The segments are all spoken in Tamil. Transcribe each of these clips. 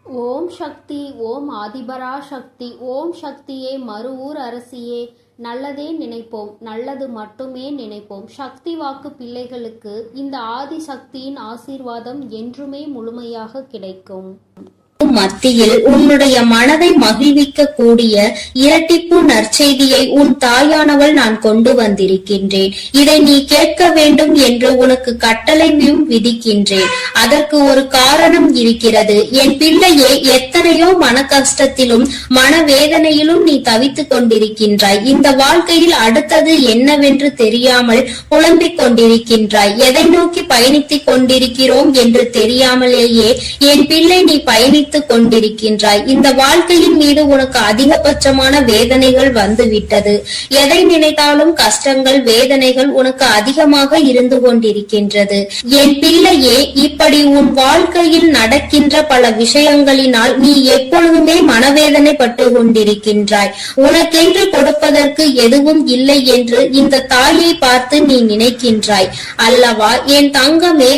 ஓம் சக்தி, ஓம் ஆதிபரா சக்தி, ஓம் சக்தியே, மறுவூர் அரசியே, நல்லதே நினைப்போம், நல்லது மட்டுமே நினைப்போம். சக்தி வாக்கு பிள்ளைகளுக்கு இந்த ஆதி சக்தியின் ஆசீர்வாதம் என்றுமே முழுமையாக கிடைக்கும். மத்தியில் உன்னுடைய மனதை மகிழ்விக்க கூடிய இரட்டிப்பு நற்செய்தியை உன் தாயானவள் நான் கொண்டு வந்திருக்கின்றேன். இதை நீ கேட்க வேண்டும் என்று உனக்கு கட்டளையும் விதிக்கின்றேன். அதற்கு ஒரு காரணம் இருக்கிறது. என் பிள்ளையே, எத்தனையோ மன கஷ்டத்திலும் மனவேதனையிலும் நீ தவித்துக் கொண்டிருக்கின்றாய். இந்த வாழ்க்கையில் அடுத்தது என்னவென்று தெரியாமல் புலம்பிக் கொண்டிருக்கின்றாய். எதை நோக்கி பயணித்துக் கொண்டிருக்கிறோம் என்று தெரியாமலேயே என் பிள்ளை நீ பயணித்துக் கொண்டிருக்கின்றாய். இந்த வாழ்க்கையின் மீது உனக்கு அதிகபட்சமான வேதனைகள் வந்துவிட்டது. எதை நினைத்தாலும் கஷ்டங்கள், வேதனைகள் உனக்கு அதிகமாக இருந்து கொண்டிருக்கின்றது. என் பிள்ளையே, இப்படி உன் வாழ்க்கையில் நடக்கின்ற பல விஷயங்களினால் நீ எப்பொழுதுமே மனவேதனை பட்டு கொண்டிருக்கின்றாய். உனக்கென்று கொடுப்பதற்கு எதுவும் இல்லை என்று இந்த தாயை பார்த்து நீ நினைக்கின்றாய் அல்லவா என் தங்கமே?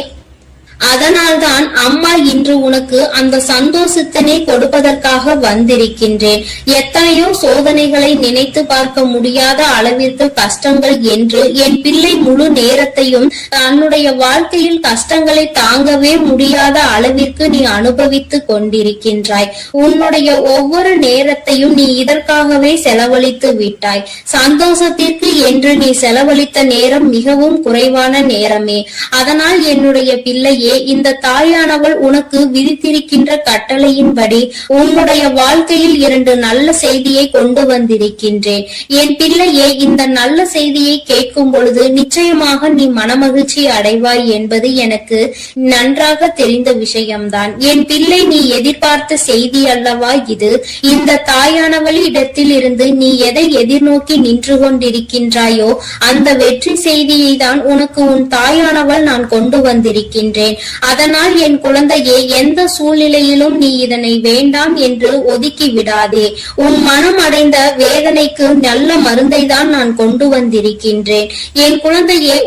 அதனால்தான் அம்மா இன்று உனக்கு அந்த சந்தோஷத்தினை கொடுப்பதற்காக வந்திருக்கின்றேன். எத்தனையோ சோதனைகளை நினைத்து பார்க்க முடியாத அளவிற்கு கஷ்டங்கள் என்று என் பிள்ளை முழு நேரத்தையும் தன்னுடைய வாழ்க்கையில் கஷ்டங்களை தாங்கவே முடியாத அளவிற்கு நீ அனுபவித்துக் கொண்டிருக்கின்றாய். உன்னுடைய ஒவ்வொரு நேரத்தையும் நீ இதற்காகவே செலவழித்து விட்டாய். சந்தோஷத்திற்கு என்று நீ செலவழித்த நேரம் மிகவும் குறைவான நேரமே. அதனால் என்னுடைய பிள்ளையே, இந்த தாயானவள் உனக்கு விதித்திருக்கின்ற கட்டளையின்படி உன்னுடைய வாழ்க்கையில் 2 நல்ல செய்தியை கொண்டு வந்திருக்கின்றேன். என் பிள்ளையே, இந்த நல்ல செய்தியை கேட்கும் பொழுது நிச்சயமாக நீ மனமகிழ்ச்சி அடைவாய் என்பது எனக்கு நன்றாக தெரிந்த விஷயம்தான். என் பிள்ளை, நீ எதிர்பார்த்த செய்தி அல்லவா இது? இந்த தாயானவள் இடத்தில் இருந்து நீ எதை எதிர்நோக்கி நின்று கொண்டிருக்கின்றாயோ அந்த வெற்றி செய்தியை தான் உனக்கு உன் தாயானவள் நான் கொண்டு வந்திருக்கின்றேன். அதனால் என் குழந்தையே, எந்த சூழ்நிலையிலும் நீ இதனை வேண்டாம் என்று ஒதுக்கி விடாதே. உன் மனம் அடைந்த வேதனைக்கு நல்ல மருந்தை தான் நான் கொண்டு வந்திருக்கின்றேன். என் குழந்தையே,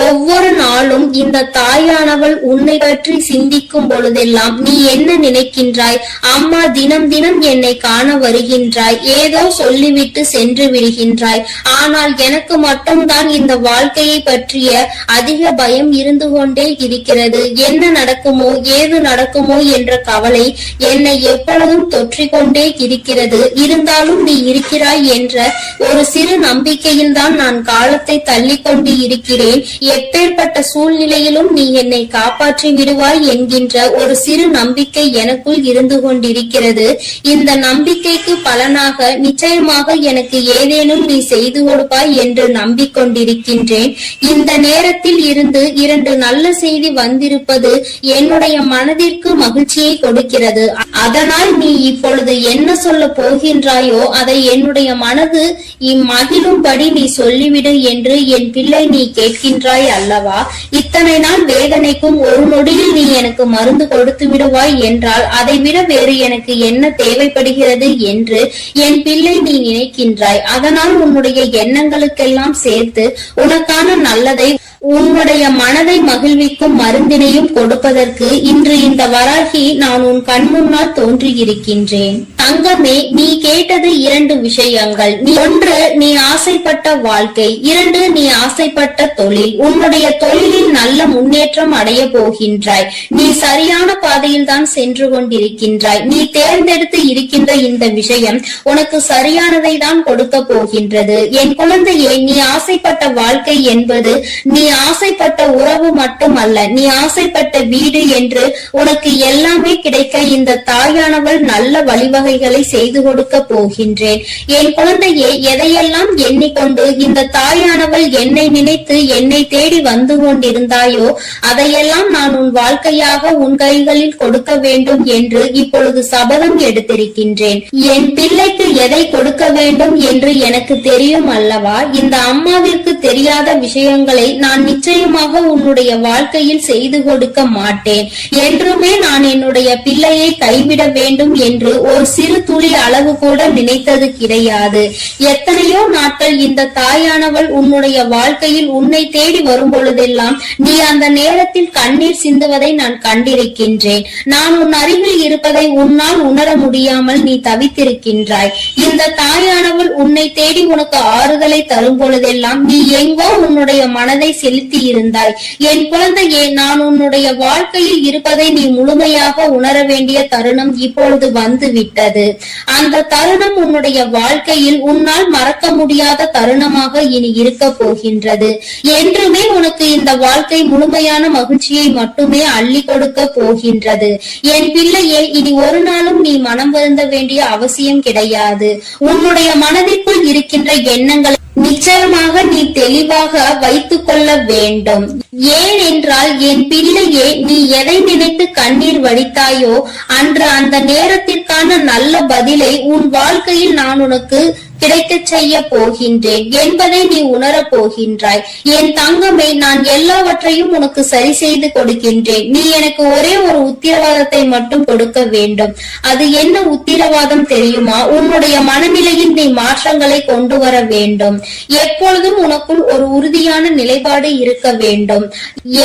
ஒவ்வொரு நாளும் இந்த தாயானவள் உன்னை பற்றி சிந்திக்கும் பொழுதெல்லாம் நீ என்ன நினைக்கின்றாய்? அம்மா தினம் தினம் என்னை காண வருகின்றாய், ஏதோ சொல்லிவிட்டு சென்று விடுகின்றாய். ஆனால் எனக்கு மட்டும்தான் இந்த வாழ்க்கையை பற்றிய அதிக பயம் இருந்து கொண்டே இருக்கிறது. என்ன நடக்குமோ, ஏது நடக்குமோ என்ற கவலை என்னை எப்பொழுதும் தொற்றிக்கொண்டே இருக்கிறது. இருந்தாலும் நீ இருக்கிறாய் என்ற ஒரு சிறு நம்பிக்கையில் தான் நான் காலத்தை தள்ளி கொண்டு இருக்கிறேன். எப்பேற்பட்ட சூழ்நிலையிலும் நீ என்னை காப்பாற்றி விடுவாய் என்கின்ற ஒரு சிறு நம்பிக்கை எனக்குள் இருந்து கொண்டிருக்கிறது. இந்த நம்பிக்கைக்கு பலனாக நிச்சயமாக எனக்கு ஏதேனும் நீ செய்து கொடுப்பாய் என்று நம்பிக்கொண்டிருக்கின்றேன். இந்த நேரத்தில் இருந்து 2 நல்ல செய்தி வந்திருப்பது என்னுடைய மனதிற்கு மகிழ்ச்சியை கொடுக்கிறது. அதனால் நீ இப்பொழுது என்ன சொல்ல போகின்றாயோ அதை என்னுடைய மனது மகிழும்படி நீ சொல்லிவிடு என்று என் பிள்ளை நீ கேட்கின்றாய் அல்லவா? இத்தனை நாள் வேதனைக்கும் ஒரு நொடியில் நீ எனக்கு மருந்து கொடுத்து விடுவாய் என்றால் அதை விட வேறு எனக்கு என்ன தேவைப்படுகிறது என்று என் பிள்ளை நீ நினைக்கின்றாய். அதனால் உன்னுடைய எண்ணங்களுக்கெல்லாம் சேர்த்து உனக்கான நல்லதை, உன்னுடைய மனதை மகிழ்விக்கும் மருந்தினையும் கொடுப்பதற்கு இன்று இந்த வராகி நான் உன் கண் முன்னால் தோன்றியிருக்கின்றேன். தங்கமே, நீ கேட்டது 2 விஷயங்கள். 1, நீ ஆசைப்பட்ட வாழ்க்கை. 2, நீ ஆசைப்பட்ட தொழில். உன்னுடைய தொழிலில் நல்ல முன்னேற்றம் அடைய போகின்றாய். நீ சரியான பாதையில் தான் சென்று கொண்டிருக்கின்றாய். நீ தேர்ந்தெடுத்து இருக்கின்ற இந்த விஷயம் உனக்கு சரியானதை தான் கொடுக்க போகின்றது. என் குழந்தையே, நீ ஆசைப்பட்ட வாழ்க்கை என்பது நீ ஆசைப்பட்ட உறவு மட்டுமல்ல, நீ ஆசைப்பட்ட வீடு என்று உனக்கு எல்லாமே கிடைக்க இந்த தாயானவள் நல்ல வழிவகைகளை செய்து கொடுக்க போகின்றேன். என் குழந்தையே, எதையெல்லாம் எண்ணிக்கொண்டு இந்த தாயானவள் என்னை நினைத்து என்னை தேடி வந்து கொண்டிருந்தாயோ அதையெல்லாம் நான் உன் வாழ்க்கையாக உன் கைகளில் கொடுக்க வேண்டும் என்று இப்பொழுது சபதம் எடுத்திருக்கின்றேன். என் பிள்ளைக்கு எதை கொடுக்க வேண்டும் என்று எனக்கு தெரியும் அல்லவா? இந்த அம்மாவிற்கு தெரியாத விஷயங்களை நான் நிச்சயமாக உன்னுடைய வாழ்க்கையில் செய்து கொடுக்க மாட்டேன். என்றுமே நான் என்னுடைய பிள்ளையை கைவிட வேண்டும் என்று ஒரு சிறு துளி அளவு கூட நினைத்தது கிடையாது. எத்தனையோ நாட்கள் இந்த தாயானவள் உன்னுடைய வாழ்க்கையில் உன்னை தேடி வரும் பொழுதெல்லாம் நீ அந்த நேரத்தில் கண்ணீர் சிந்துவதை நான் கண்டிருக்கின்றேன். நான் உன் அருகில் இருப்பதை உன்னால் உணர முடியாமல் நீ தவித்திருக்கின்றாய். இந்த தாயானவள் உன்னை தேடி உனக்கு ஆறுதலை தரும் பொழுதெல்லாம் நீ எங்கோ உன்னுடைய மனதை செலுத்தி இருந்தாய். என் குழந்தையே, நான் உன்னுடைய வாழ்க்கையில் இருப்பதை நீ முழுமையாக உணர வேண்டிய தருணம் இப்பொழுது வந்து விட்டது. அந்த தருணம் உன்னுடைய வாழ்க்கையில் உன்னால் மறக்க முடியாத தருணமாக இனி இருக்க போகின்றது. என்றுமே உனக்கு இந்த வாழ்க்கை முழுமையான மகிழ்ச்சியை மட்டுமே அள்ளி கொடுக்க போகின்றது. என் பிள்ளையே, இனி ஒரு நாளும் நீ மனம் வருந்த வேண்டிய அவசியம் கிடையாது. உன்னுடைய மனதிற்குள் இருக்கின்ற எண்ணங்களை நிச்சயமாக நீ தெளிவாக வைத்துக் கொள்ள வேண்டும். ஏன் என்றால் என் பிள்ளையே, நீ எதை நினைத்து கண்ணீர் வடித்தாயோ அன்று அந்த நேரத்திற்கான நல்ல பதிலை உன் வாழ்க்கையில் நான் உனக்கு கிடைக்க செய்ய போகின்றேன் என்பதை நீ உணரப் போகின்றாய். என் தங்கமே, நான் எல்லாவற்றையும் உனக்கு சரி செய்து கொடுக்கின்றேன். நீ எனக்கு ஒரே ஒரு உத்தரவாதத்தை மட்டும் கொடுக்க வேண்டும். அது என்ன உத்தரவாதம் தெரியுமா? உன்னுடைய மனநிலையில் நீ மாற்றங்களை கொண்டு வர வேண்டும். எப்பொழுதும் உனக்குள் ஒரு உறுதியான நிலைப்பாடு இருக்க வேண்டும்.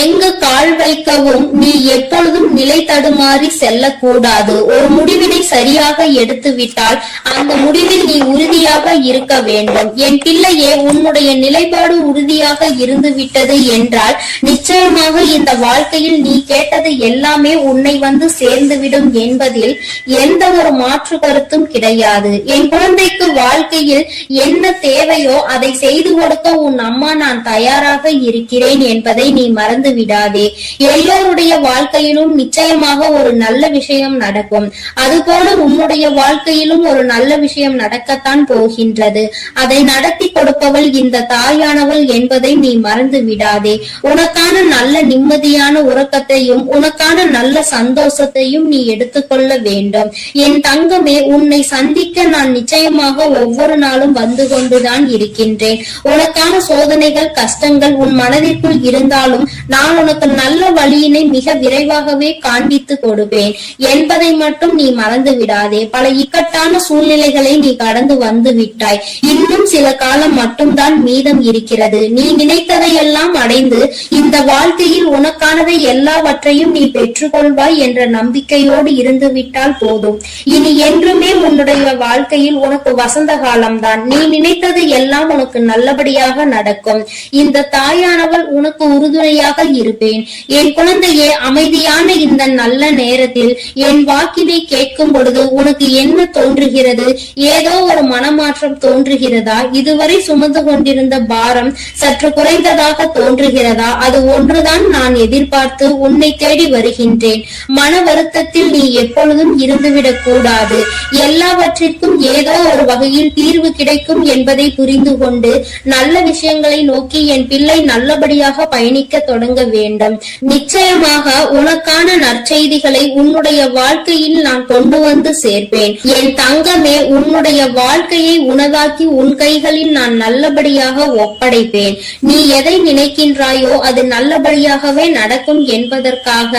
எங்கு கால் வைக்கவும் நீ எப்பொழுதும் நிலை தடுமாறி செல்லக்கூடாது. ஒரு முடிவினை சரியாக எடுத்து விட்டால் அந்த முடிவில் நீ உறுதியாக இருக்க வேண்டும். என் பிள்ளையே, உன்னுடைய நிலைப்பாடு உறுதியாக இருந்து விட்டது என்றால் நிச்சயமாக இந்த வாழ்க்கையில் நீ கேட்டது எல்லாமே உன்னை வந்து சேர்ந்துவிடும் என்பதில் எந்த ஒரு மாற்று கருத்தும் கிடையாது. என் குழந்தைக்கு வாழ்க்கையில் என்ன தேவையோ அதை செய்து கொடுக்க உன் அம்மா நான் தயாராக இருக்கிறேன் என்பதை நீ மறந்து விடாதே. எல்லோருடைய வாழ்க்கையிலும் நிச்சயமாக ஒரு நல்ல விஷயம் நடக்கும். அதுபோல உன்னுடைய வாழ்க்கையிலும் ஒரு நல்ல விஷயம் நடக்கத்தான் போகின்றது. அதை நடத்தி கொடுப்பவள் இந்த தாயானவள் என்பதை நீ மறந்து விடாதே. உனக்கான நல்ல நிம்மதியான உறக்கத்தையும் உனக்கான நல்ல சந்தோஷத்தையும் நீ எடுத்துக்கொள்ள வேண்டும். என் தங்கமே, உன்னை சந்திக்க நான் நிச்சயமாக ஒவ்வொரு நாளும் வந்து கொண்டுதான் இருக்கின்றேன். உனக்கான சோதனைகள் கஷ்டங்கள் உன் மனதிற்குள் இருந்தாலும் நான் உனக்கு நல்ல வழியினை மிக விரைவாகவே காண்பித்து கொடுப்பேன் என்பதை மட்டும் நீ மறந்து விடாதே. பல இக்கட்டான சூழ்நிலைகளை நீ கடந்து வந்து விட்டாய். இன்னும் சில காலம் மட்டும்தான் மீதம் இருக்கிறது. நீ நினைத்ததையெல்லாம் அடைந்து இந்த வாழ்க்கையில் உனக்கானதை எல்லாவற்றையும் நீ பெற்றுக்கொள்வாய் என்ற நம்பிக்கையோடு இருந்து விட்டால் போதும். இனி என்றுமே உன்னுடைய வாழ்க்கையில் உனக்கு வசந்த காலம்தான். நீ நினைத்தது எல்லாம் உனக்கு நல்லபடியாக நடக்கும். இந்த தாயானவள் உனக்கு உறுதுணையாக இருப்பேன். என் குழந்தையே, அமைதியான இந்த நல்ல நேரத்தில் என் வாக்கினை கேட்கும் பொழுது உனக்கு என்ன தோன்றுகிறது? ஏதோ ஒரு மனமாற்றம் தோன்றுகிறதா? இதுவரை சுமந்து கொண்டிருந்த பாரம் சற்று குறைந்ததாக தோன்றுகிறதா? அது ஒன்றுதான் நான் எதிர்பார்த்து உன்னை தேடி வருகின்றேன். மன வருத்தத்தில் நீ எப்பொழுதும் இருந்துவிடக் கூடாது. எல்லாவற்றிற்கும் ஏதோ ஒரு வகையில் தீர்வு கிடைக்கும் என்பதை புரிந்து கொண்டு நல்ல விஷயங்களை நோக்கி என் பிள்ளை நல்லபடியாக பயணிக்க தொடங்க வேண்டும். நிச்சயமாக உனக்கான நற்செய்திகளை உன்னுடைய வாழ்க்கையில் நான் கொண்டு வந்து சேர்ப்பேன். என் தங்கமே, உன்னுடைய வாழ்க்கையை உனதாக்கி உன் கைகளில் நான் நல்லபடியாக ஒப்படைப்பேன். நீ எதை நினைக்கின்றாயோ அது நல்லபடியாகவே நடக்கும் என்பதற்காக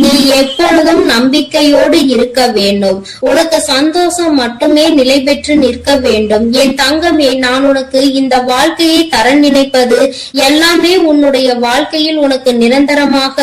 நீ எப்பொழுதும் நம்பிக்கையோடு இருக்க வேண்டும். உனக்கு சந்தோஷம் மட்டுமே நிலை பெற்று நிற்க வேண்டும். என் தங்கமே, நான் உனக்கு இந்த வாழ்க்கையை தர நினைப்பது எல்லாமே உன்னுடைய வாழ்க்கையில் உனக்கு நிரந்தரமாக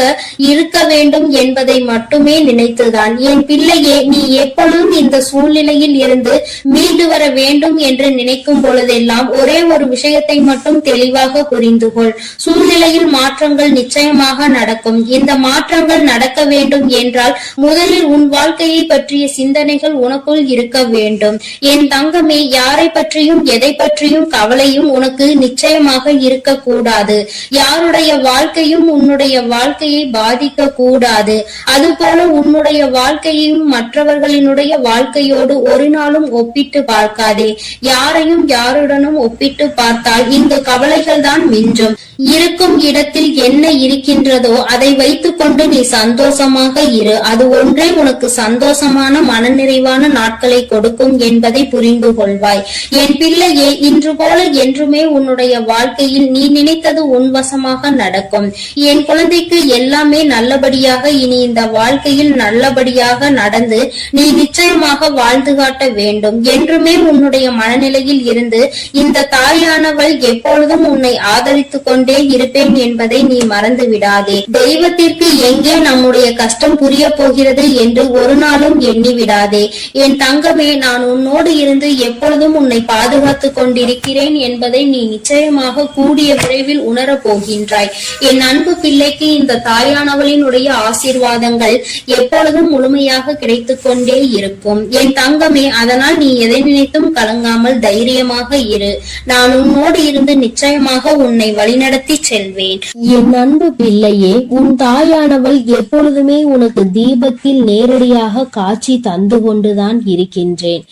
இருக்க வேண்டும் என்பதை மட்டுமே நினைத்துதான். என் பிள்ளையே, நீ எப்பொழுதும் இந்த சூழ்நிலையில் இருந்து மீண்டு வர வேண்டும் என்று நினைக்கும் பொழுதெல்லாம் ஒரே ஒரு விஷயத்தை மட்டும் தெளிவாக புரிந்து கொள். சூழ்நிலையில் மாற்றங்கள் நிச்சயமாக நடக்கும். இந்த மாற்றங்கள் நடக்க வேண்டும் என்றால் முதலில் உன் வாழ்க்கையை பற்றிய சிந்தனைகள் உனக்குள் இருக்க வேண்டும். என் தங்கமே, யாரை பற்றியும் எதை பற்றியும் கவலையும் உனக்கு நிச்சயமாக இருக்கக்கூடாது. யாருடைய வாழ்க்கையும் உன்னுடைய வாழ்க்கையை பாதிக்க கூடாது. அதுபோல உன்னுடைய வாழ்க்கையையும் மற்றவர்களினுடைய வாழ்க்கையோடு ஒரு நாளும் ஒப்பிட்டு பார்க்காதே. யாரையும் யாருடனும் ஒப்பிட்டு பார்த்தால் இங்கு கவலைகள் தான் மிஞ்சும். இருக்கும் இடத்தில் என்ன இருக்கின்றதோ அதை வைத்துக் கொண்டு நீ சந்தோஷமாக இரு. அது ஒன்றே உனக்கு சந்தோஷமான மனநிறைவான நாட்களை கொடுக்கும் என்பதை புரிந்து கொள்வாய். என் பிள்ளையே, இன்று போல என்றுமே உன்னுடைய வாழ்க்கையில் நீ நினைத்தது உன் வசமாக நடக்கும். என் குழந்தைக்கு எல்லாமே நல்லபடியாக இனி இந்த வாழ்க்கையில் நல்லபடியாக நடந்து நீ நிச்சயமாக வாழ்ந்து காட்ட வேண்டும். என்றுமே உன்னுடைய மனநிலையில் இருந்து இந்த தாயானவள் எப்பொழுதும் உன்னை ஆதரித்துக் கொண்டே இருப்பேன் என்பதை நீ மறந்து விடாதே. தெய்வத்திற்கு எங்கே நம்முடைய கஷ்டம் புரிய போகிறது என்று ஒரு நாளும் எண்ணி விடாதே. என் தங்கமே, நான் உன்னோடு இருந்து எப்பொழுதும் உன்னை பாதுகாத்துக் கொண்டிருக்கிறேன் என்பதை நீ நிச்சயமாக கூடிய விரைவில் உணரப் போகின்றாய். என் அன்பு பிள்ளைக்கு இந்த தாயானவளினுடைய ஆசீர்வாதங்கள் எப்பொழுதும் முழுமையாக கிடைத்துக் கொண்டே இருக்கும். என் தங்கமே, அதனால் நீ எதை நினைத்தும் கலங்காமல் தைரியமாக இரு. நான் உன்னோடு இருந்து நிச்சயமாக உன்னை வழிநடத்தி செல்வேன். என் அன்பு பிள்ளையே, உன் தாயானவள் எப்பொழுதுமே உனக்கு தீபத்தில் நேரடியாக காட்சி தந்து கொண்டுதான் இருக்கின்றேன்.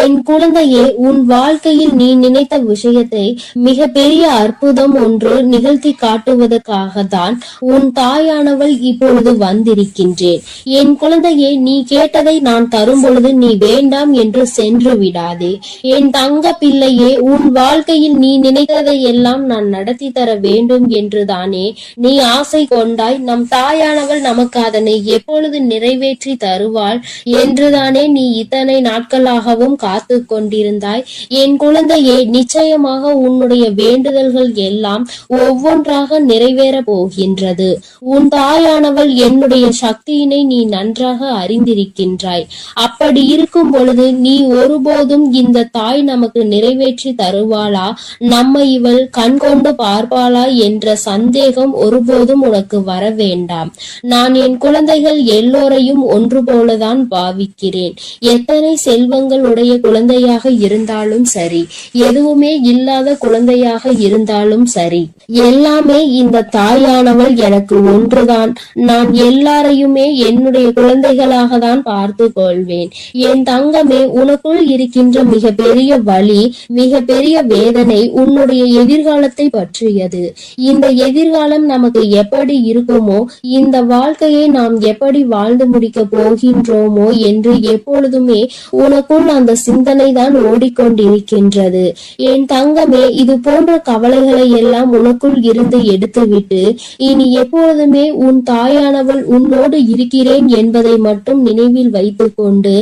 என் குழந்தையே, உன் வாழ்க்கையில் நீ நினைத்த விஷயத்தை மிக பெரிய அற்புதம் ஒன்று நிகழ்த்தி காட்டுவதற்காக தான் உன் தாயானவள் இப்பொழுது வந்திருக்கின்றேன். என் குழந்தையே, நீ கேட்டதை நான் தரும் பொழுது நீ வேண்டாம் என்று சென்று விடாதே. என் தங்க பிள்ளையே, உன் வாழ்க்கையில் நீ நினைத்ததை எல்லாம் நான் நடத்தி தர வேண்டும் என்றுதானே நீ ஆசை கொண்டாய். நம் தாயானவள் நமக்கு அதனை எப்பொழுது நிறைவேற்றி தருவாள் என்றுதானே நீ இத்தனை நாட்களாகவும் காத்து கொண்டிருந்தாய். என் குழந்தையே, நிச்சயமாக உன்னுடைய வேண்டுதல்கள் எல்லாம் ஒவ்வொன்றாக நிறைவேற போகின்றது. உன் தாயானவள் என்னுடைய சக்தியினை நீ நன்றாக அறிந்திருக்கின்றாய். அப்படி இருக்கும் பொழுது நீ ஒருபோதும் இந்த தாய் நமக்கு நிறைவேற்றி தருவாளா, நம்மை இவள் கண் கொண்டு பார்ப்பாளா என்ற சந்தேகம் ஒருபோதும் உனக்கு வர வேண்டாம். நான் என் குழந்தைகள் எல்லோரையும் ஒன்று போலதான் பாவிக்கிறேன். எத்தனை செல்வங்கள் உடைய குழந்தையாக இருந்தாலும் சரி, எதுவுமே இல்லாத குழந்தையாக இருந்தாலும் சரி, எல்லாமே இந்த தாயானவள் எனக்கு ஒன்றுதான். நான் எல்லாரையுமே என்னுடைய குழந்தைகளாக தான் பார்த்து கொள்வேன். என் தங்கமே, உனக்குள் இருக்கின்ற மிக பெரிய வலி, மிக பெரிய வேதனை உன்னுடைய எதிர்காலத்தை பற்றியது. இந்த எதிர்காலம் நமக்கு எப்படி இருக்குமோ, இந்த வாழ்க்கையை நாம் எப்படி வாழ்ந்து முடிக்க போகின்றோமோ என்று எப்பொழுதுமே உனக்குள் அந்த சிந்தனை தான் ஓடிக்கொண்டிருக்கின்றது. என் தங்கமே, இது போன்ற கவலைகளை எல்லாம் உனக்குள் இருந்து எடுத்துவிட்டு இனி எப்பொழுதுமே உன் தாயானவள் உன்னோடு இருக்கிறேன் என்பதை மட்டும் நினைவில் வைத்துக் கொண்டு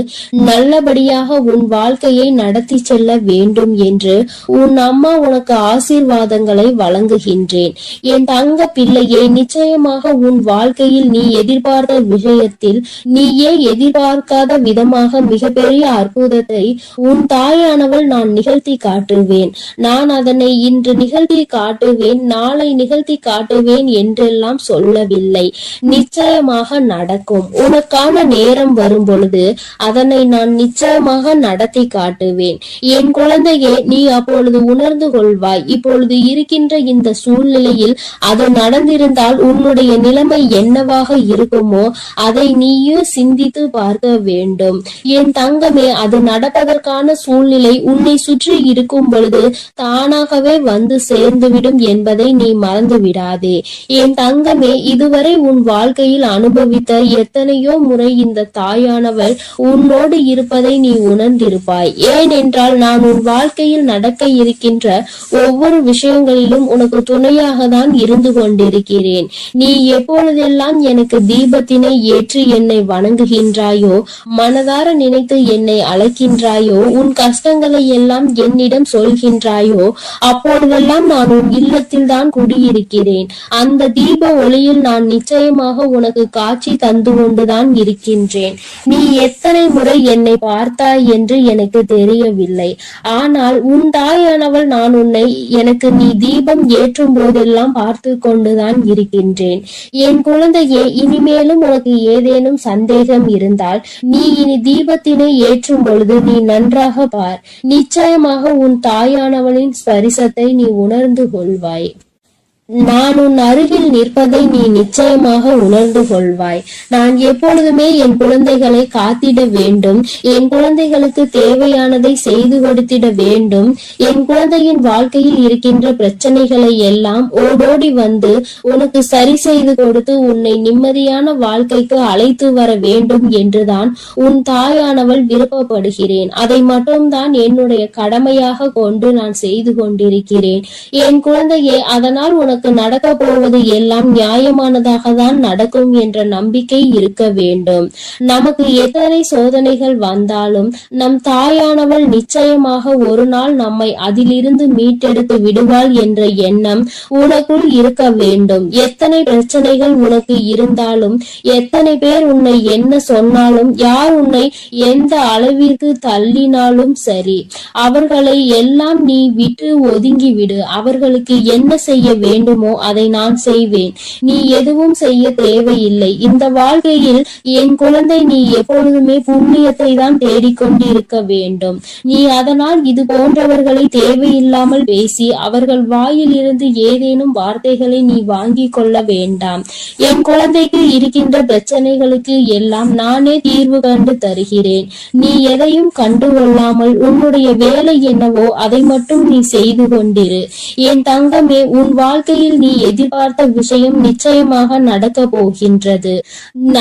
நல்லபடியாக உன் வாழ்க்கையை நடத்தி செல்ல வேண்டும் என்று உன் அம்மா உனக்கு ஆசீர்வாதங்களை வழங்குகின்றேன். என் தங்க பிள்ளையே, நிச்சயமாக உன் வாழ்க்கையில் நீ எதிர்பார்த்த விஷயத்தில் நீயே எதிர்பார்க்காத விதமாக மிகப்பெரிய அற்புதத்தை உன் தாயானவள் நான் நிகழ்த்தி காட்டுவேன். நான் அதனை இன்று நிகழ்த்தி காட்டுவேன், நாளை நிகழ்த்தி காட்டுவேன் என்றெல்லாம் சொல்லவில்லை. நிச்சயமாக நடக்கும். உனக்கான நேரம் வரும் பொழுது அதனை நான் நிச்சயமாக நடத்தி காட்டுவேன். என் குழந்தையே, நீ அப்பொழுது உணர்ந்து கொள்வாய். இப்பொழுது இருக்கின்ற இந்த சூழ்நிலையில் அது நடந்திருந்தால் உன்னுடைய நிலைமை என்னவாக இருக்குமோ அதை நீயும் சிந்தித்து பார்க்க வேண்டும். என் தங்கமே, அது நடப்பதற்கான சூழ்நிலை உன்னை சுற்றி இருக்கும் பொழுது தானாகவே வந்து சேர்ந்துவிடும் என்பதை நீ மறந்து விடாதே. என் தங்கமே, இதுவரை உன் வாழ்க்கையில் அனுபவித்த எத்தனையோ முறை இந்த தாயானவள் உன்னோடு இருப்பதை நீ உணர்ந்திருப்பாய். ஏனென்றால் நான் உன் வாழ்க்கையில் நடக்க இருக்கின்ற ஒவ்வொரு விஷயங்களிலும் உனக்கு துணையாக தான் இருந்து கொண்டிருக்கிறேன். நீ எப்பொழுதெல்லாம் எனக்கு தீபத்தினை ஏற்றி என்னை வணங்குகின்றாயோ, மனதார நினைத்து என்னை அழைக்கின்றாயோ, உன் கஷ்டங்களை எல்லாம் என்னிடம் சொல்கின்றாயோ, அப்பொழுதெல்லாம் நான் உன் இல்லத்தில் தான் குடியிருக்கிறேன். அந்த தீப ஒளியில் நான் நிச்சயமாக உனக்கு காட்சி தந்து கொண்டுதான் இருக்கின்றேன். நீ எத்தனை முறை என்னை பார்த்தாய் என்று எனக்கு தெரியவில்லை. ஆனால் உன் தாயானவள் நான் உன்னை எனக்கு நீ தீபம் ஏற்றும் போதெல்லாம் பார்த்து கொண்டுதான் இருக்கின்றேன். என் குழந்தையே, இனிமேலும் உனக்கு ஏதேனும் சந்தேகம் இருந்தால் நீ இனி தீபத்தினை ஏற்றும் பொழுது நீ நன்றாக பார். நிச்சயமாக உன் தாயானவளின் ஸ்பரிசத்தை நீ உணர்ந்து கொள்வாய். நான் உன் அருகில் நிற்பதை நீ நிச்சயமாக உணர்ந்து கொள்வாய். நான் எப்பொழுதுமே என் குழந்தைகளை காத்திட வேண்டும், என் குழந்தைகளுக்கு தேவையானதை செய்து கொடுத்திட வேண்டும். என் குழந்தையின் வாழ்க்கையில் இருக்கின்ற பிரச்சனைகளை எல்லாம் ஓடோடி வந்து உனக்கு சரி செய்து கொடுத்து உன்னை நிம்மதியான வாழ்க்கைக்கு அழைத்து வர வேண்டும் என்றுதான் உன் தாயானவள் விருப்பப்படுகிறேன். அதை மட்டும்தான் என்னுடைய கடமையாக கொண்டு நான் செய்து கொண்டிருக்கிறேன். என் குழந்தையே, அதனால் உனக்கு நடக்க போவது எல்லாம் நியாயமானதாக தான் நடக்கும் என்ற நம்பிக்கை இருக்க வேண்டும். நமக்கு எத்தனை சோதனைகள் வந்தாலும் நம் தாயானவள் நிச்சயமாக ஒரு நாள் நம்மை அதிலிருந்து மீட்டெடுத்து விடுவாள் என்ற எண்ணம் உனக்குள் இருக்க வேண்டும். எத்தனை பிரச்சனைகள் உனக்கு இருந்தாலும், எத்தனை பேர் உன்னை என்ன சொன்னாலும், யார் உன்னை எந்த அளவிற்கு தள்ளினாலும் சரி, அவர்களை எல்லாம் நீ விட்டு ஒதுங்கிவிடு. அவர்களுக்கு என்ன செய்ய வேண்டுமோ அதை நான் செய்வேன். நீ எதுவும் செய்ய தேவையில்லை. இந்த வாழ்க்கையில் என் குழந்தை, நீ எப்பொழுதுமே புண்ணியத்தை தான் தேடிக்கொண்டிருக்க வேண்டும். நீ அதனால் இது போன்றவர்களை தேவையில்லாமல் பேசி அவர்கள் வாயில் இருந்து ஏதேனும் வார்த்தைகளை நீ வாங்கி கொள்ள வேண்டாம். என் குழந்தைக்கு இருக்கின்ற பிரச்சனைகளுக்கு எல்லாம் நானே தீர்வு கண்டு தருகிறேன். நீ எதையும் கண்டுகொள்ளாமல் உன்னுடைய வேலை என்னவோ அதை மட்டும் நீ செய்து கொண்டிரு. என் தங்கமே, உன் வாழ்க்கையில் நீ எதிர்பார்த்த விஷயம் நிச்சயமாக நடக்க போகின்றது.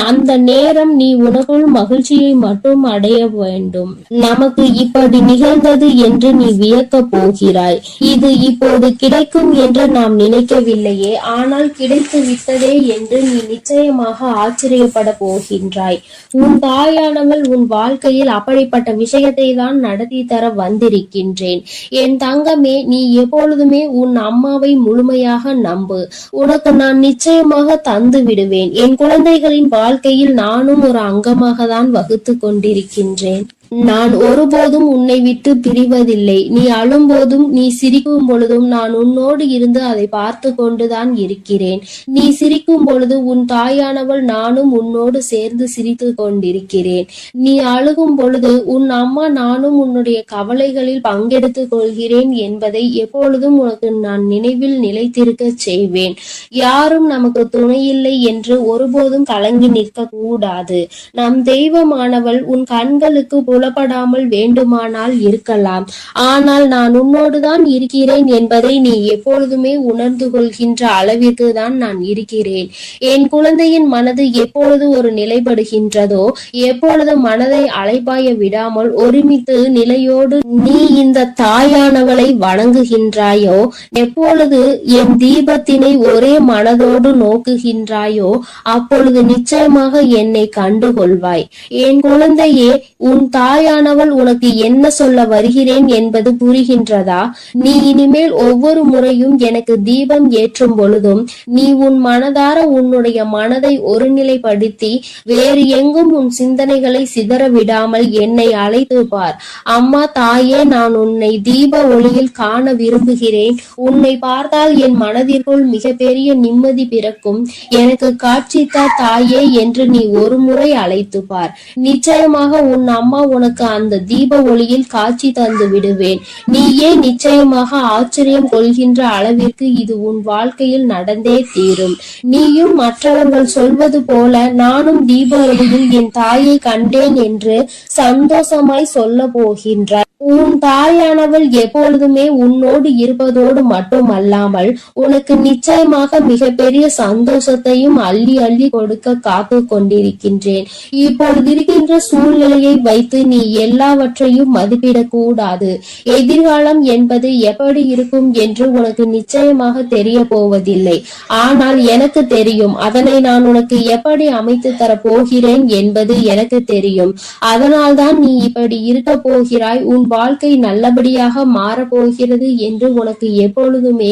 அந்த நேரம் நீ உனக்குள் மகிழ்ச்சியை மட்டும் அடைய வேண்டும். நமக்கு இப்படி நிகழ்ந்தது என்று நீ வியக்க போகிறாய். இது இப்போது கிடைக்கும் என்று நாம் நினைக்கவில்லையே, ஆனால் கிடைத்து விட்டதே என்று நீ நிச்சயமாக ஆச்சரியப்பட போகின்றாய். உன் தாயானவள் உன் வாழ்க்கையில் அப்படிப்பட்ட விஷயத்தை தான் நடத்தி தர வந்திருக்கின்றேன். என் தங்கமே, நீ எப்பொழுதுமே உன் அம்மாவை முழுமையாக நம்பு. உனக்கு நான் நிச்சயமாக தந்து விடுவேன். என் குழந்தைகளின் வாழ்க்கையில் நானும் ஒரு அங்கமாக தான் வகுத்து கொண்டிருக்கின்றேன். நான் ஒருபோதும் உன்னை விட்டு பிரிவதில்லை. நீ அழும் போதும் நீ சிரிக்கும் பொழுதும் நான் உன்னோடு இருந்து அதை பார்த்து கொண்டுதான் இருக்கிறேன். நீ சிரிக்கும் பொழுது உன் தாயானவள் நானும் உன்னோடு சேர்ந்து சிரித்து கொண்டிருக்கிறேன். நீ அழுகும் பொழுது உன் அம்மா நானும் உன்னுடைய கவலைகளில் பங்கெடுத்துக் கொள்கிறேன் என்பதை எப்பொழுதும் உனக்கு நான் நினைவில் நிலைத்திருக்க செய்வேன். யாரும் நமக்கு துணையில்லை என்று ஒருபோதும் கலங்கி நிற்க கூடாது. நம் தெய்வமானவள் உன் கண்களுக்கு புலப்படாமல் வேண்டுமானால் இருக்கலாம், ஆனால் நான் உன்னோடுதான் இருக்கிறேன் என்பதை நீ எப்பொழுதுமே உணர்ந்து கொள்கின்ற அளவிற்கு தான் நான் இருக்கிறேன். என் குழந்தையின் மனது எப்பொழுது ஒரு நிலைப்படுகின்றதோ, எப்பொழுது மனதை அலைபாய விடாமல் ஒருமித்து நிலையோடு நீ இந்த தாயானவளை வணங்குகின்றாயோ, எப்பொழுது என் தீபத்தினை ஒரே மனதோடு நோக்குகின்றாயோ, அப்பொழுது நிச்சயமாக என்னை கண்டுகொள்வாய். என் குழந்தையே, உன் தாயானவள் உனக்கு என்ன சொல்ல வருகிறேன் என்பது புரிகின்றதா? நீ இனிமேல் ஒவ்வொரு முறையும் எனக்கு தீபம் ஏற்றும் பொழுதும் நீ உன் மனதார உன்னுடைய மனதை ஒருநிலைப்படுத்தி வேறு எங்கும் உன் சிந்தனைகளை சிதற விடாமல் என்னை அழைத்து பார். அம்மா, தாயே, நான் உன்னை தீப ஒளியில் காண விரும்புகிறேன். உன்னை பார்த்தால் என் மனதிற்குள் மிகப்பெரிய நிம்மதி பிறக்கும். எனக்கு காட்சித்தா தாயே என்று நீ ஒரு முறை அழைத்து பார். நிச்சயமாக உன் அம்மா உனக்கு அந்த தீப ஒளியில் காட்சி தந்து விடுவேன். நீயே நிச்சயமாக ஆச்சரியம் கொள்கின்ற அளவிற்கு இது உன் வாழ்க்கையில் நடந்தே தீரும். நீயும் மற்றவர்கள் சொல்வது போல நானும் தீப ஒளியில் என் தாயை கண்டேன் என்று சந்தோஷமாய் சொல்ல போகின்றாய். உன் தாயானவள் எப்பொழுதுமே உன்னோடு இருப்பதோடு மட்டுமல்லாமல் உனக்கு நிச்சயமாக மிகப்பெரிய சந்தோஷத்தையும் அள்ளி அள்ளி கொடுக்க காத்து கொண்டிருக்கின்றேன். இப்பொழுது இருக்கின்ற சூழ்நிலையை வைத்து நீ எல்லாவற்றையும் மதிப்பிடக் கூடாது. எதிர்காலம் என்பது எப்படி இருக்கும் என்று உனக்கு நிச்சயமாக தெரிய போவதில்லை. ஆனால் எனக்கு தெரியும். அதனை நான் உனக்கு எப்படி அமைத்து தர போகிறேன் என்பது எனக்கு தெரியும். அதனால்தான் நீ இப்படி இருக்க போகிறாய். உன் வாழ்க்கை நல்லபடியாக மாறப்போகிறது என்று உனக்கு எப்பொழுதுமே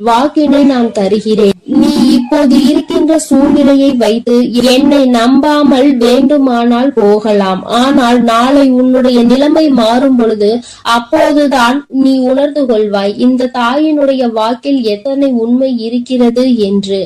வாக்கினை நான் தருகிறேன். நீ இப்போது இருக்கின்ற சூழ்நிலையை வைத்து என்னை நம்பாமல் வேண்டுமானால் போகலாம். ஆனால் நாளை உன்னுடைய நிலைமை மாறும் பொழுது அப்போதுதான் நீ உணர்ந்து கொள்வாய் இந்த தாயினுடைய வாக்கில் எத்தனை உண்மை இருக்கிறது என்று.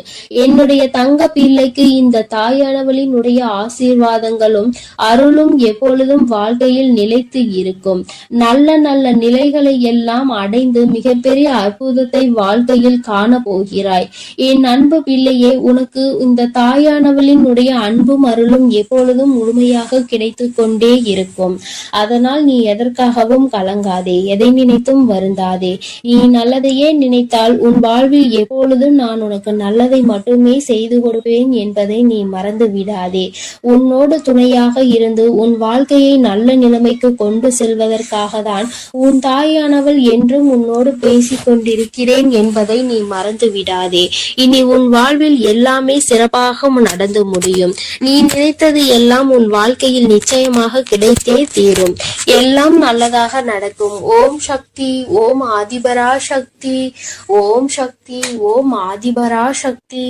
என்னுடைய தங்க பிள்ளைக்கு இந்த தாயானவளினுடைய ஆசீர்வாதங்களும் அருளும் எப்பொழுதும் வாழ்க்கையில் நிலைத்து இருக்கும். நல்ல நல்ல நிலைகளை எல்லாம் அடைந்து மிகப்பெரிய அற்புதத்தை வாழ்க்கையில் காண போகிறாய். என் அன்பு பிள்ளையே, உனக்கு இந்த தாயானவளினுடைய அன்பும் அருளும் எப்பொழுதும் முழுமையாக கிடைத்து கொண்டே இருக்கும். அதனால் நீ எதற்காகவும் கலங்காதே, எதை நினைத்தும் வருந்தாதே. நீ நல்லதையே நினைத்தால் உன் வாழ்வில் எப்பொழுதும் நான் உனக்கு நல்லதை மட்டுமே செய்து கொடுப்பேன் என்பதை நீ மறந்து விடாதே. உன்னோடு துணையாக இருந்து உன் வாழ்க்கையை நல்ல நிலைமைக்கு கொண்டு செல்வதற்காக தான் உன் தாயானவள் என்றும் உன்னோடு பேசிக் கொண்டிருக்கிறேன் என்பதை நீ மறந்து விடாதே. இனி உன் வாழ்வில் எல்லாமே சிறப்பாக நடந்து முடியும். நீ நினைத்தது எல்லாம் உன் வாழ்க்கையில் நிச்சயமாக கிடைத்தே தீரும். எல்லாம் நல்லதாக நடக்கும். ஓம் சக்தி, ஓம் ஆதிபரா சக்தி, ஓம் சக்தி, ஓம் ஆதிபரா சக்தி.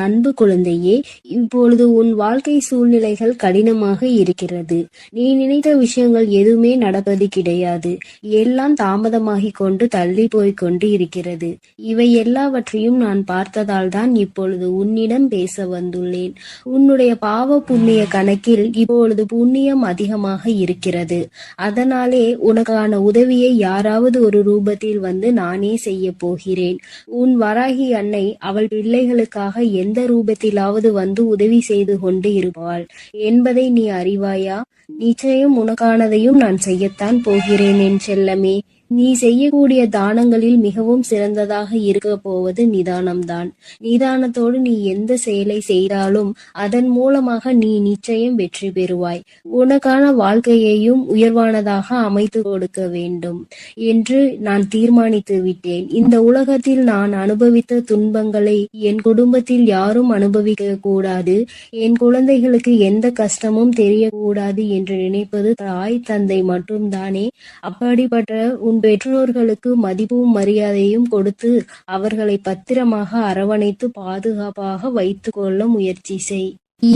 அன்பு குழந்தையே, இப்பொழுது உன் வாழ்க்கை சூழ்நிலைகள் கடினமாக இருக்கிறது. நீ நினைத்த விஷயங்கள் எதுவுமே நடப்பது கிடையாது. எல்லாம் தாமதமாகிக் கொண்டு தள்ளி போய்க் கொண்டு இருக்கிறது. இவை எல்லாவற்றையும் நான் பார்த்ததால் தான் இப்பொழுது உன்னிடம் பேச வந்துள்ளேன். உன்னுடைய பாவ புண்ணிய கணக்கில் இப்பொழுது புண்ணியம் அதிகமாக இருக்கிறது. அதனாலே உனக்கான உதவியை யாராவது ஒரு ரூபத்தில் வந்து நானே செய்ய போகிறேன். உன் வராகி அன்னை அவள் பிள்ளைகளுக்காக எந்த ரூபத்திலாவது வந்து உதவி செய்து கொண்டு இருப்பாள் என்பதை நீ அறிவாயா? நிச்சயம் உனக்கானதையும் நான் செய்யத்தான் போகிறேன் என் செல்லமே. நீ செய்யக்கூடிய தானங்களில் மிகவும் சிறந்ததாக இருக்க போவது நிதானம்தான். நிதானத்தோடு நீ எந்த செயலை செய்தாலும் அதன் மூலமாக நீ நிச்சயம் வெற்றி பெறுவாய். உனக்கான வாழ்க்கையையும் உயர்வானதாக அமைத்து கொடுக்க வேண்டும் என்று நான் தீர்மானித்து விட்டேன். இந்த உலகத்தில் நான் அனுபவித்த துன்பங்களை என் குடும்பத்தில் யாரும் அனுபவிக்க கூடாது. என் குழந்தைகளுக்கு எந்த கஷ்டமும் தெரியக்கூடாது என்று நினைப்பது தாய் தந்தை மட்டும்தானே. அப்படிப்பட்ட உன் பெற்றோர்களுக்கு மதிப்பும் மரியாதையும் கொடுத்து அவர்களை பத்திரமாக அரவணைத்து பாதுகாப்பாக வைத்துக் கொள்ள முயற்சி செய்.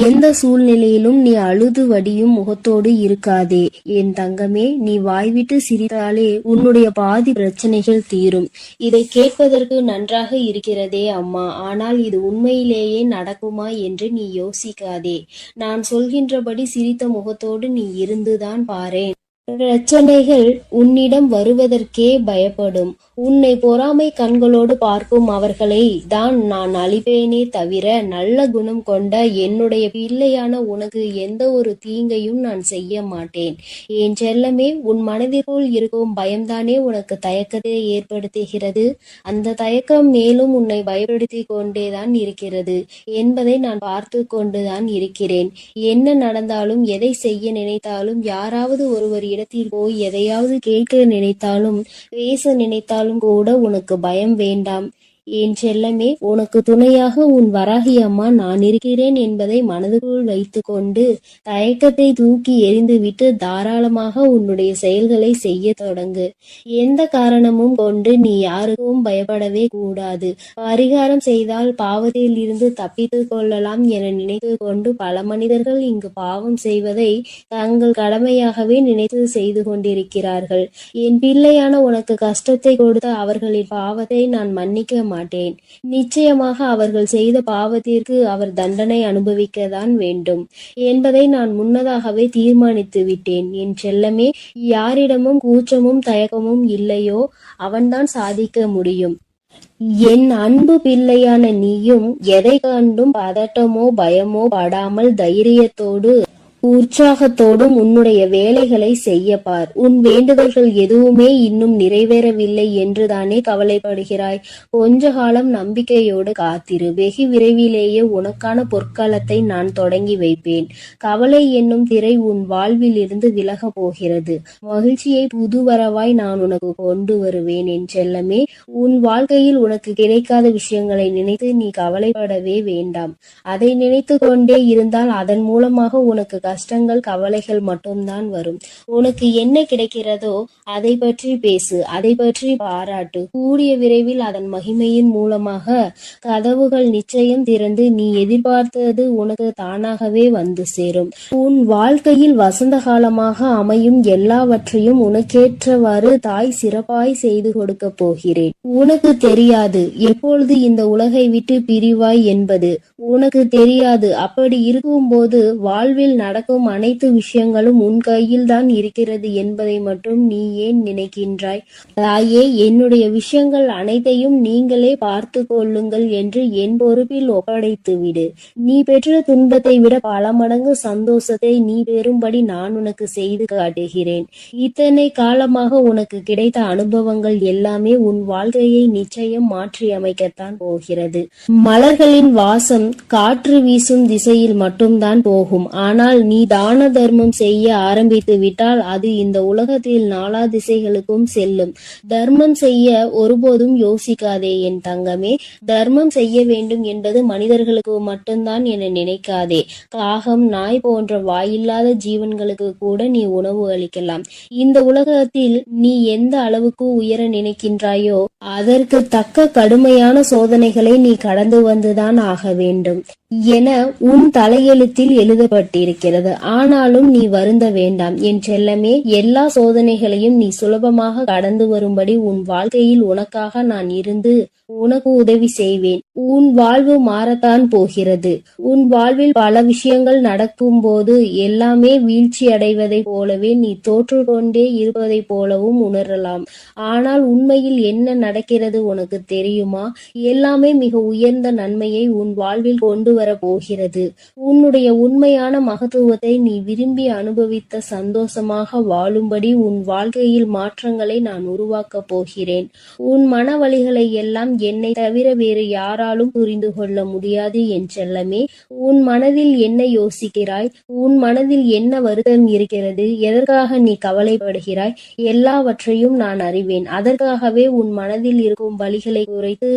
எந்த சூழ்நிலையிலும் நீ அழுது வடியும் முகத்தோடு இருக்காதே என் தங்கமே. நீ வாய்விட்டு சிரித்தாலே உன்னுடைய பாதி பிரச்சனைகள் தீரும். இதை கேட்பதற்கு நன்றாக இருக்கிறதே அம்மா, ஆனால் இது உண்மையிலேயே நடக்குமா என்று நீ யோசிக்காதே. நான் சொல்கின்றபடி சிரித்த முகத்தோடு நீ இருந்துதான் பாரேன். பிரச்சனைகள் உன்னிடம் வருவதற்கே பயப்படும். உன்னை பொறாமை கண்களோடு பார்க்கும் அவர்களை தான் நான் அழிப்பேனே தவிர நல்ல குணம் கொண்ட என்னுடைய பிள்ளையான உனக்கு எந்த ஒரு தீங்கையும் நான் செய்ய மாட்டேன். என் செல்லமே, உன் மனதிற்குள் இருக்கும் பயம்தானே உனக்கு தயக்கத்தை ஏற்படுத்துகிறது. அந்த தயக்கம் மேலும் உன்னை பயப்படுத்தி கொண்டேதான் இருக்கிறது என்பதை நான் பார்த்து கொண்டுதான் இருக்கிறேன். என்ன நடந்தாலும், எதை செய்ய நினைத்தாலும், யாராவது ஒருவர் இடத்தில் போய் எதையாவது கேட்க நினைத்தாலும், பேச நினைத்தாலும் கூட உனக்கு பயம் வேண்டாம் என் செல்லமே. உனக்கு துணையாக உன் வராகி அம்மா நான் இருக்கிறேன் என்பதை மனதுக்குள் வைத்து கொண்டு தயக்கத்தை தூக்கி எறிந்துவிட்டு தாராளமாக உன்னுடைய செயல்களை செய்ய தொடங்கு. எந்த காரணமும் கொண்டு நீ யாருக்கும் பயப்படவே கூடாது. பரிகாரம் செய்தால் பாவத்தில் இருந்து தப்பித்து கொள்ளலாம் என நினைத்து கொண்டு பல மனிதர்கள் இங்கு பாவம் செய்வதை தங்கள் கடமையாகவே நினைத்து செய்து கொண்டிருக்கிறார்கள். என் பிள்ளையான உனக்கு கஷ்டத்தை கொடுத்த அவர்களின் பாவத்தை நான் மன்னிக்க மாட்டேன். நிச்சயமாக அவர்கள் செய்த பாவத்திற்கு அவர் தண்டனை அனுபவிக்கத்தான் வேண்டும் என்பதை நான் முன்னதாகவே தீர்மானித்து விட்டேன் என் செல்லமே. யாரிடமும் கூச்சமும் தயக்கமும் இல்லையோ அவன்தான் சாதிக்க முடியும். என் அன்பு பிள்ளையான நீயும் எதை கண்டும் பதட்டமோ பயமோ படாமல் தைரியத்தோடு உற்சாகத்தோடும் உன்னுடைய வேலைகளை செய்ய பார். உன் வேண்டுதல்கள் எதுவுமே இன்னும் நிறைவேறவில்லை என்றுதானே கவலைப்படுகிறாய். கொஞ்ச காலம் நம்பிக்கையோடு காத்திரு. வெகு விரைவிலேயே உனக்கான பொற்காலத்தை நான் தொடங்கி வைப்பேன். கவலை என்னும் திரை உன் வாழ்வில் இருந்து விலக போகிறது. மகிழ்ச்சியை புதுவரவாய் நான் உனக்கு கொண்டு வருவேன் என் செல்லமே. உன் வாழ்க்கையில் உனக்கு கிடைக்காத விஷயங்களை நினைத்து நீ கவலைப்படவே வேண்டாம். அதை நினைத்து கொண்டே இருந்தால் அதன் மூலமாக உனக்கு கஷ்டங்கள் கவலைகள் மட்டும்தான் வரும். உனக்கு என்ன கிடைக்கிறதோ அதை பற்றி பேசு, அதை பற்றி பாராட்டு. கூடிய விரைவில் அதன் மகிமையின் மூலமாக கதவுகள் நிச்சயம் திறந்து நீ எதிர்பார்த்தது உனக்கு தானாகவே வந்து சேரும். உன் வாழ்க்கையில் வசந்த காலமாக அமையும் எல்லாவற்றையும் உனக்கேற்றவாறு தாய் சிறப்பாய் செய்து கொடுக்க போகிறேன். உனக்கு தெரியாது எப்பொழுது இந்த உலகை விட்டு பிரிவாய் என்பது. உனக்கு தெரியாது. அப்படி இருக்கும்போது வாழ்வில் நடக்கும் அனைத்து விஷயங்களும் உன் கையில் தான் இருக்கிறது என்பதை மட்டும் நீ ஏன் நினைக்கின்றாய்? தாயே, என்னுடைய விஷயங்கள் அனைத்தையும் நீங்களே பார்த்து கொள்ளுங்கள் என்று என் பொறுப்பில் ஒப்படைத்து விடு. நீ பெற்ற துன்பத்தை விட பல மடங்கு சந்தோஷத்தை நீ பெறும்படி நான் உனக்கு செய்து காட்டுகிறேன். இத்தனை காலமாக உனக்கு கிடைத்த அனுபவங்கள் எல்லாமே உன் வாழ்க்கையை நிச்சயம் மாற்றி அமைக்கத்தான் போகிறது. மலர்களின் வாசம் காற்று வீசும் திசையில் மட்டும்தான் போகும். ஆனால் நீ தான தர்மம் செய்ய ஆரம்பித்து விட்டால் அது இந்த உலகத்தில் நாலா திசைகளுக்கும் செல்லும். தர்மம் செய்ய ஒருபோதும் யோசிக்காதே என் தங்கமே. தர்மம் செய்ய வேண்டும் என்பது மனிதர்களுக்கு மட்டும்தான் என நினைக்காதே. காகம், நாய் போன்ற வாயில்லாத ஜீவன்களுக்கு கூட நீ உணவு அளிக்கலாம். இந்த உலகத்தில் நீ எந்த அளவுக்கு உயர நினைக்கின்றாயோ அதற்கு தக்க கடுமையான சோதனைகளை நீ கடந்து வந்துதான் ஆக வேண்டும் என உன் தலையெழுத்தில் எழுதப்பட்டிருக்கிறது. ஆனாலும் நீ வருந்த வேண்டாம் என் செல்லமே. எல்லா சோதனைகளையும் நீ சுலபமாக கடந்து வரும்படி உன் வாழ்க்கையில் உனக்காக நான் இருந்து உனக்கு உதவி செய்வேன். உன் வாழ்வு மாறத்தான் போகிறது. உன் வாழ்வில் பல விஷயங்கள் நடக்கும் போது எல்லாமே வீழ்ச்சி அடைவதை போலவே நீ தோற்று கொண்டே இருப்பதை போலவும் உணரலாம். ஆனால் உண்மையில் என்ன நடக்கிறது உனக்கு தெரியுமா? எல்லாமே மிக உயர்ந்த நன்மையை உன் வாழ்வில் கொண்டு வர போகிறது. உன்னுடைய உண்மையான மகத்துவத்தை நீ விரும்பி அனுபவித்த சந்தோஷமாக வாழும்படி உன் வாழ்க்கையில் மாற்றங்களை நான் உருவாக்க போகிறேன். உன் மன வலிகளை எல்லாம் என்னை தவிர வேறு யாராலும் புரிந்து கொள்ள முடியாது என் செல்லமே. உன் மனதில் என்ன யோசிக்கிறாய்? உன் மனதில் என்ன வருத்தம் இருக்கிறது? எதற்காக நீ கவலைப்படுகிறாய்? எல்லாவற்றையும் நான் அறிவேன். அதற்காகவே உன் மனதில் இருக்கும் வலிகளை குறைத்து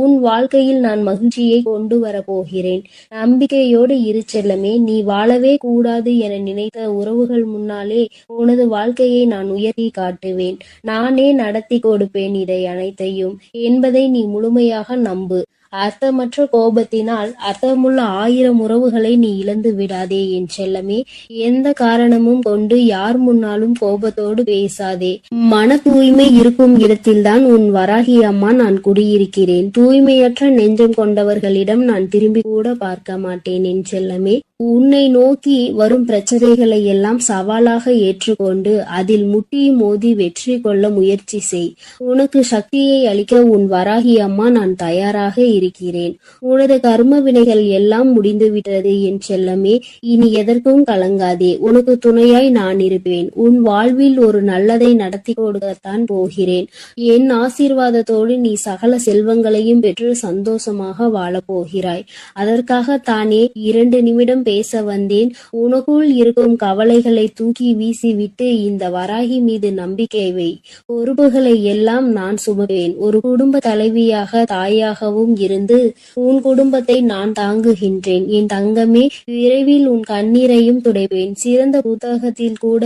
உன் வாழ்க்கையில் நான் மகிழ்ச்சியை கொண்டு வர போகிறேன். நம்பிக்கையோடு இரு செல்லமே. நீ வாழவே கூடாது என நினைத்த உறவுகள் முன்னாலே உனது வாழ்க்கையை நான் உயர்த்தி காட்டுவேன். நானே நடத்தி கொடுப்பேன் இதை அனைத்தையும் என்பதை நீ முழுமையாக நம்பு. அர்த்தமற்ற கோபத்தினால் அர்த்தமுள்ள 1000 உறவுகளை நீ இழந்து விடாதே என் செல்லமே. எந்த காரணமும் கொண்டு யார் முன்னாலும் கோபத்தோடு பேசாதே. மன தூய்மை இருக்கும் இடத்தில்தான் உன் வராகி அம்மா நான் குடியிருக்கிறேன். தூய்மையற்ற நெஞ்சம் கொண்டவர்களிடம் நான் திரும்பி கூட பார்க்க மாட்டேன் என் செல்லமே. உன்னை நோக்கி வரும் பிரச்சனைகளை எல்லாம் சவாலாக ஏற்றுக்கொண்டு அதில் முட்டி மோதி வெற்றி கொள்ள முயற்சி செய். உனக்கு சக்தியை அளிக்க உன் வராகி அம்மா நான் தயாராக இருக்கிறேன். உனது கர்ம வினைகள் எல்லாம் முடிந்துவிட்டது என் செல்லமே. இனி எதற்கும் கலங்காதே. உனக்கு துணையாய் நான் இருப்பேன். உன் வாழ்வில் ஒரு நல்லதை நடத்தி கொடுக்கத்தான் போகிறேன். என் ஆசீர்வாதத்தோடு நீ சகல செல்வங்களையும் பெற்று சந்தோஷமாக வாழப் போகிறாய். அதற்காக தானே 2 நிமிடம் பேச வந்தேன். உனக்குள் இருக்கும் கவலைகளை தூக்கி வீசிவிட்டு இந்த வராகி மீது நம்பிக்கை வை. பொறுப்புகளை எல்லாம் நான் சுமப்பேன். ஒரு குடும்ப தலைவியாக தாயாகவும் இருந்து உன் குடும்பத்தை நான் தாங்குகின்றேன் என் தங்கமே. விரைவில் உன் கண்ணீரையும் துடைப்பேன். சிறந்த புத்தகத்தில் கூட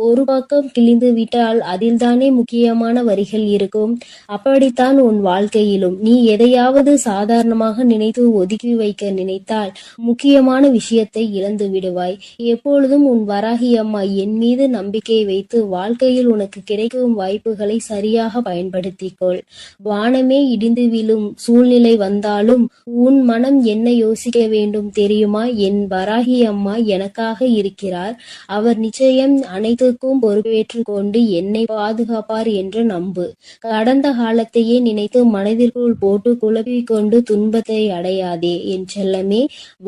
ஒரு பக்கம் கிழிந்து விட்டால் அதில்தானே முக்கியமான வரிகள் இருக்கும். அப்படித்தான் உன் வாழ்க்கையிலும் நீ எதையாவது சாதாரணமாக நினைத்து ஒதுக்கி வைக்க நினைத்தால் முக்கியமான விஷயத்தை இழந்து விடுவாய். எப்பொழுதும் உன் வராகி அம்மா என் மீது நம்பிக்கை வைத்து வாழ்க்கையில் உனக்கு கிடைக்கும் வாய்ப்புகளை சரியாக பயன்படுத்திக்கொள். வானமே இடிந்து விழும் சூழ்நிலை வந்தாலும் உன் மனம் என்ன யோசிக்க வேண்டும் தெரியுமா? என் வராகி அம்மா எனக்காக இருக்கிறார். அவர் நிச்சயம் அனைத்துக்கும் பொறுப்பேற்று கொண்டு என்னை பாதுகாப்பார் என்று நம்பு. கடந்த காலத்தையே நினைத்து மனதிற்குள் போட்டு குழப்பிக் கொண்டு துன்பத்தை அடையாதே என் செல்லமே.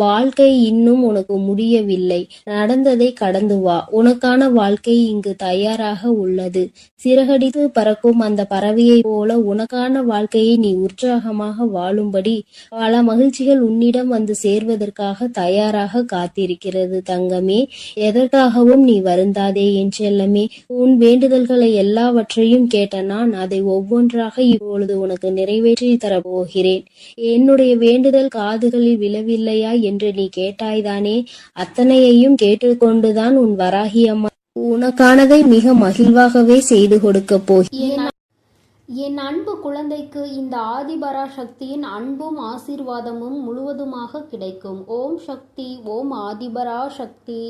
வாழ்க்கை இன்னும் உனக்கு முடியவில்லை. நடந்ததை கடந்து வா. உனக்கான வாழ்க்கை இங்கு தயாராக உள்ளது. சிறகடித்து பறக்கும் அந்த பறவையை போல உனக்கான வாழ்க்கையை நீ உற்சாகமாக வாழும்படி பல மகிழ்ச்சிகள் உன்னிடம் வந்து சேர்வதற்காக தயாராக காத்திருக்கிறது தங்கமே. எதற்காகவும் நீ வருந்தாதே என் செல்லமே. உன் வேண்டுதல்களை எல்லாவற்றையும் கேட்ட நான் அதை ஒவ்வொன்றாக இப்பொழுது உனக்கு நிறைவேற்றி தரப்போகிறேன். என்னுடைய வேண்டுதல் காதுகளில் விழவில்லையா என்று நீ கேட்டாய்தான் கேட்கிறானே, அத்தனையையும் கேட்டுக்கொண்டுதான் உன் வராகி அம்மா உனக்கானதை மிக மகிழ்வாகவே செய்து கொடுக்கப் போகிறேன். என் அன்பு குழந்தைக்கு இந்த ஆதிபராசக்தியின் அன்பும் ஆசீர்வாதமும் முழுவதுமாக கிடைக்கும். ஓம் சக்தி, ஓம் ஆதிபராசக்தி.